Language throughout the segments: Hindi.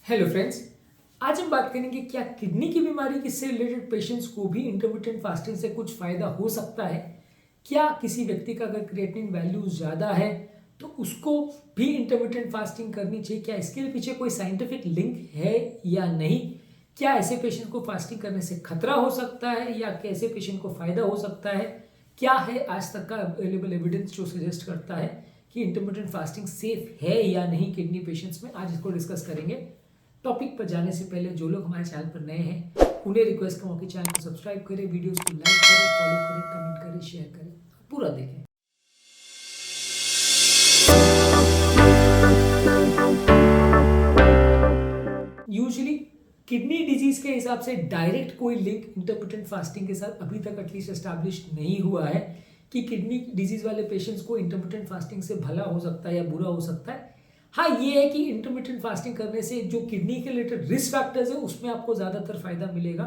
हेलो फ्रेंड्स, आज हम बात करेंगे क्या किडनी की बीमारी से रिलेटेड पेशेंट्स को भी इंटरमिटेंट फास्टिंग से कुछ फायदा हो सकता है। क्या किसी व्यक्ति का अगर क्रिएटिनिन वैल्यू ज़्यादा है तो उसको भी इंटरमिटेंट फास्टिंग करनी चाहिए? क्या इसके पीछे कोई साइंटिफिक लिंक है या नहीं? क्या ऐसे पेशेंट को फास्टिंग करने से खतरा हो सकता है या कैसे पेशेंट को फायदा हो सकता है? क्या है आज तक का अवेलेबल एविडेंस जो सजेस्ट करता है कि इंटरमिटेंट फास्टिंग सेफ है या नहीं किडनी पेशेंट्स में? आज इसको डिस्कस करेंगे। टॉपिक पर जाने से पहले जो लोग हमारे चैनल पर नए हैं उन्हें रिक्वेस्ट करूँ कि चैनल को सब्सक्राइब करें, वीडियोस को लाइक करें, फॉलो करें, कमेंट करें, शेयर करें, पूरा देखें। यूजुअली किडनी डिजीज के हिसाब से डायरेक्ट कोई लिंक इंटरमिटेंट फास्टिंग के साथ अभी तक एटलीस्ट एस्टैब्लिश नहीं हुआ है कि किडनी डिजीज वाले पेशेंट्स को इंटरमिटेंट फास्टिंग से भला हो सकता है या बुरा हो सकता है। हाँ, ये है कि इंटरमिटेंट फास्टिंग करने से जो किडनी के रिलेटेड रिस्क फैक्टर्स है उसमें आपको ज़्यादातर फायदा मिलेगा।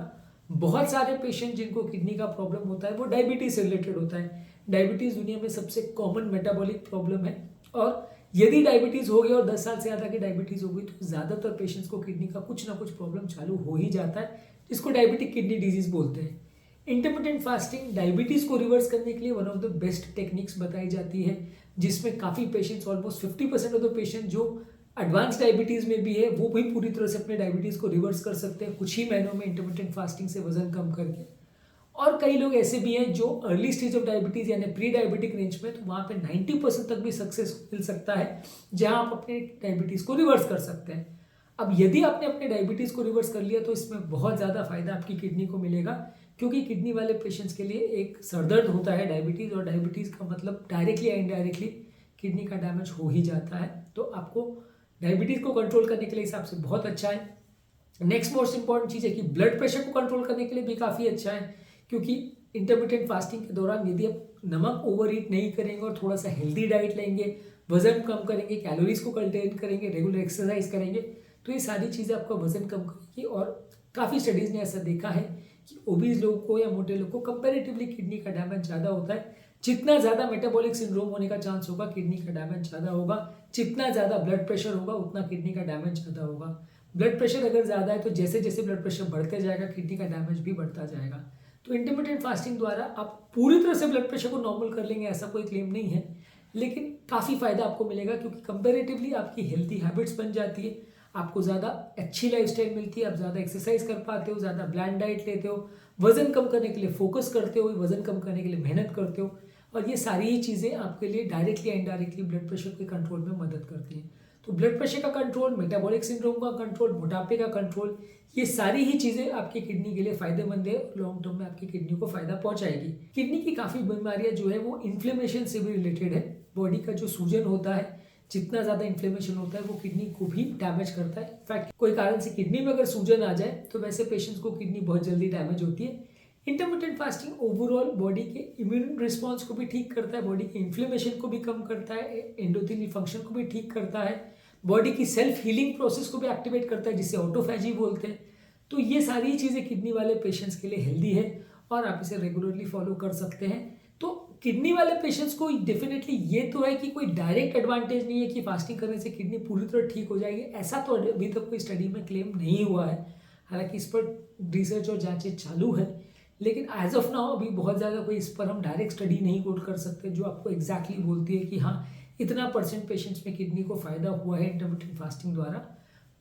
बहुत सारे पेशेंट जिनको किडनी का प्रॉब्लम होता है वो डायबिटीज से रिलेटेड होता है। डायबिटीज दुनिया में सबसे कॉमन मेटाबॉलिक प्रॉब्लम है और यदि डायबिटीज हो गई और 10 साल से ज़्यादा की डायबिटीज हो गई तो ज़्यादातर पेशेंट्स को किडनी का कुछ ना कुछ प्रॉब्लम चालू हो ही जाता है, जिसको डायबिटिक किडनी डिजीज बोलते हैं। इंटरमिटेंट फास्टिंग डायबिटीज को रिवर्स करने के लिए one of the best techniques बताई जाती है, जिसमें काफ़ी patients almost 50% of the patient जो एडवांस डायबिटीज़ में भी है वो भी पूरी तरह से अपने डायबिटीज़ को रिवर्स कर सकते हैं कुछ ही महीनों में इंटरमिटेंट फास्टिंग से वजन कम करके। और कई लोग ऐसे भी हैं जो अर्ली स्टेज ऑफ डायबिटीज़ यानी प्री डायबिटिक रेंज में, तो वहाँ पे 90% तक भी सक्सेस मिल सकता है जहाँ आप अपने डायबिटीज़ को रिवर्स कर सकते हैं। अब यदि आपने अपने डायबिटीज़ को रिवर्स कर लिया तो इसमें बहुत ज़्यादा फायदा आपकी किडनी को मिलेगा, क्योंकि किडनी वाले पेशेंट्स के लिए एक सरदर्द होता है डायबिटीज़, और डायबिटीज़ का मतलब डायरेक्टली या इनडायरेक्टली किडनी का डैमेज हो ही जाता है। तो आपको डायबिटीज़ को कंट्रोल करने के लिए हिसाब से बहुत अच्छा है। नेक्स्ट मोस्ट इंपॉर्टेंट चीज़ है कि ब्लड प्रेशर को कंट्रोल करने के लिए भी काफ़ी अच्छा है, क्योंकि इंटरमिटेंट फास्टिंग के दौरान यदि आप नमक ओवर ईट नहीं करेंगे और थोड़ा सा हेल्दी डाइट लेंगे, वजन कम करेंगे, कैलोरीज को कंटेन करेंगे, रेगुलर एक्सरसाइज करेंगे, तो ये सारी चीज़ें आपका वजन कम करेगी। और काफ़ी स्टडीज़ ने ऐसा देखा है कि ओबीज लोगों को या मोटे लोगों को कंपेरेटिवली किडनी का डैमेज ज़्यादा होता है। जितना ज़्यादा मेटाबॉलिक सिंड्रोम होने का चांस होगा किडनी का डैमेज ज़्यादा होगा, जितना ज़्यादा ब्लड प्रेशर होगा उतना किडनी का डैमेज ज़्यादा होगा। ब्लड प्रेशर अगर ज़्यादा है तो जैसे जैसे ब्लड प्रेशर बढ़ते जाएगा किडनी का डैमेज भी बढ़ता जाएगा। तो इंटरमिटेंट फास्टिंग द्वारा आप पूरी तरह से ब्लड प्रेशर को नॉर्मल कर लेंगे ऐसा कोई क्लेम नहीं है, लेकिन काफ़ी फायदा आपको मिलेगा, क्योंकि कंपेरेटिवली आपकी हेल्थी हैबिट्स बन जाती है, आपको ज़्यादा अच्छी लाइफस्टाइल मिलती है, आप ज़्यादा एक्सरसाइज कर पाते हो, ज़्यादा ब्लैंड डाइट लेते हो, वजन कम करने के लिए फोकस करते हो, वजन कम करने के लिए मेहनत करते हो, और ये सारी ही चीज़ें आपके लिए डायरेक्टली या इनडायरेक्टली ब्लड प्रेशर के कंट्रोल में मदद करती हैं। तो ब्लड प्रेशर का कंट्रोल, मेटाबॉलिक सिंड्रोम का कंट्रोल, मोटापे का कंट्रोल, ये सारी ही चीज़ें आपकी किडनी के लिए फायदेमंद है, लॉन्ग टर्म में आपकी किडनी को फायदा पहुंचाएगी। किडनी की काफ़ी बीमारियां जो है वो इन्फ्लेमेशन से भी रिलेटेड है। बॉडी का जो सूजन होता है, जितना ज़्यादा इन्फ्लेमेशन होता है वो किडनी को भी डैमेज करता है। इनफैक्ट कोई कारण से किडनी में अगर सूजन आ जाए तो वैसे पेशेंट्स को किडनी बहुत जल्दी डैमेज होती है। इंटरमिटेंट फास्टिंग ओवरऑल बॉडी के इम्यून रिस्पॉन्स को भी ठीक करता है, बॉडी के इन्फ्लेमेशन को भी कम करता है, एंडोथेलियल फंक्शन को भी ठीक करता है, बॉडी की सेल्फ हीलिंग प्रोसेस को भी एक्टिवेट करता है, जिसे ऑटोफैजी बोलते हैं। तो ये सारी चीज़ें किडनी वाले पेशेंट्स के लिए हेल्दी है और आप इसे रेगुलरली फॉलो कर सकते हैं। तो किडनी वाले पेशेंट्स को डेफिनेटली ये तो है कि कोई डायरेक्ट एडवांटेज नहीं है कि फास्टिंग करने से किडनी पूरी तरह ठीक हो जाएगी, ऐसा तो अभी तक कोई स्टडी में क्लेम नहीं हुआ है। हालांकि इस पर रिसर्च और जांचें चालू है, लेकिन एज ऑफ नाउ अभी बहुत ज़्यादा कोई इस पर हम डायरेक्ट स्टडी नहीं कोट कर सकते जो आपको एग्जैक्टली बोलती है कि हाँ इतना % पेशेंट्स में किडनी को फायदा हुआ है इंटरमिटेंट फास्टिंग द्वारा।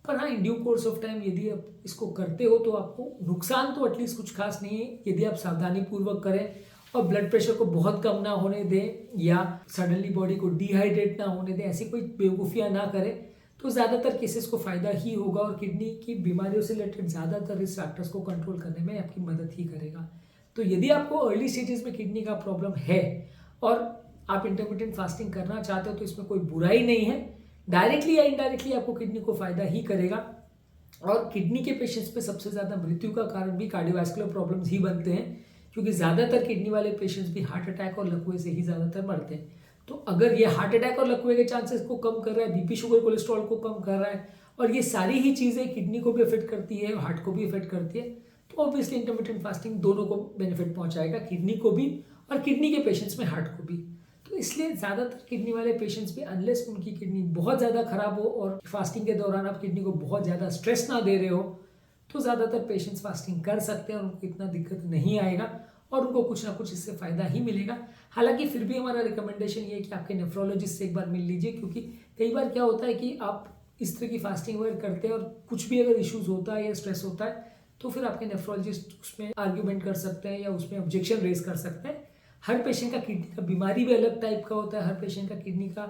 पर हाँ, in due course of time यदि आप इसको करते हो तो आपको नुकसान तो एटलीस्ट कुछ खास नहीं है, यदि आप सावधानी पूर्वक करें और ब्लड प्रेशर को बहुत कम ना होने दें या सडनली बॉडी को डिहाइड्रेट ना होने दें, ऐसी कोई बेवकूफ़ियाँ ना करें, तो ज़्यादातर केसेस को फ़ायदा ही होगा और किडनी की बीमारियों से रिलेटेड ज़्यादातर रिस्क फैक्टर्स को कंट्रोल करने में आपकी मदद ही करेगा। तो यदि आपको अर्ली स्टेजेस में किडनी का प्रॉब्लम है और आप इंटरमिटेंट फास्टिंग करना चाहते हो तो इसमें कोई बुराई नहीं है, डायरेक्टली या इनडायरेक्टली आपको किडनी को फायदा ही करेगा। और किडनी के पेशेंट्स में सबसे ज़्यादा मृत्यु का कारण भी कार्डियोवैस्कुलर प्रॉब्लम्स ही बनते हैं, क्योंकि ज़्यादातर किडनी वाले पेशेंट्स भी हार्ट अटैक और लकवे से ही ज़्यादातर मरते हैं। तो अगर ये हार्ट अटैक और लकवे के चांसेस को कम कर रहा है, बीपी शुगर कोलेस्ट्रॉल को कम कर रहा है, और ये सारी ही चीज़ें किडनी को भी अफेक्ट करती है, हार्ट को भी अफेक्ट करती है, तो ऑब्वियसली इंटरमिटेंट फास्टिंग दोनों को बेनिफिट पहुंचाएगा, किडनी को भी और किडनी के पेशेंट्स में हार्ट को भी। तो इसलिए ज़्यादातर किडनी वाले पेशेंट्स भी अनलेस उनकी किडनी बहुत ज़्यादा ख़राब हो और फास्टिंग के दौरान आप किडनी को बहुत ज़्यादा स्ट्रेस ना दे रहे हो, तो ज़्यादातर पेशेंट्स फास्टिंग कर सकते हैं और उनको इतना दिक्कत नहीं आएगा और उनको कुछ ना कुछ इससे फ़ायदा ही मिलेगा। हालांकि फिर भी हमारा रिकमेंडेशन ये है कि आपके नेफ्रोलॉजिस्ट से एक बार मिल लीजिए, क्योंकि कई बार क्या होता है कि आप इस तरह की फास्टिंग वगैरह करते हैं और कुछ भी अगर इश्यूज़ होता है या स्ट्रेस होता है तो फिर आपके नेफ्रोलॉजिस्ट उसमें आर्ग्यूमेंट कर सकते हैं या उसमें ऑब्जेक्शन रेज कर सकते हैं। हर पेशेंट का किडनी का बीमारी भी अलग टाइप का होता है, हर पेशेंट का किडनी का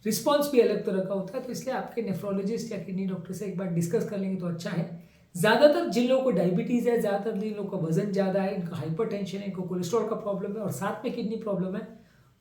रिस्पॉन्स भी अलग तरह का होता है, तो इसलिए आपके नेफ्रोलॉजिस्ट या किडनी डॉक्टर से एक बार डिस्कस कर लेंगे तो अच्छा है। ज़्यादातर जिन लोगों को डायबिटीज़ है, ज़्यादातर जिन लोगों का वजन ज़्यादा है, इनका हाइपरटेंशन है, इनको कोलेस्ट्रॉल का प्रॉब्लम है और साथ में किडनी प्रॉब्लम है,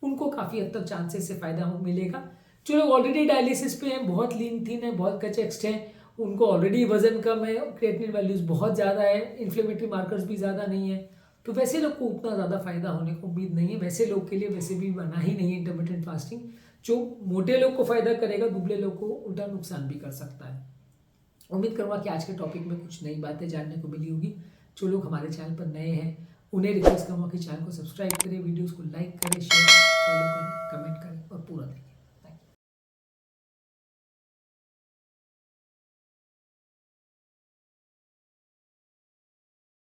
उनको काफ़ी हद तक चांसेस से फ़ायदा मिलेगा। जो लोग ऑलरेडी डायलिसिस पे हैं, बहुत लीन थीन है, बहुत कचेक्स्ट हैं, उनको ऑलरेडी वजन कम है, क्रिएटिनिन वैल्यूज़ बहुत ज़्यादा है, इन्फ्लेमेटरी मार्कर्स भी ज़्यादा नहीं है, तो वैसे लोग को उतना ज़्यादा फायदा होने को उम्मीद नहीं है। वैसे लोग के लिए वैसे भी बना ही नहीं है इंटरमिटेंट फास्टिंग। जो मोटे लोग को फायदा करेगा, दुबले लोग को उल्टा नुकसान भी कर सकता है। उम्मीद करूँगा कि आज के टॉपिक में कुछ नई बातें जानने को मिली होगी। जो लोग हमारे चैनल पर नए हैं उन्हें रिक्वेस्ट करूँगा कि चैनल को सब्सक्राइब करें, वीडियोज़ को लाइक करें, शेयर फॉलो करें, कमेंट करें और पूरा देखें।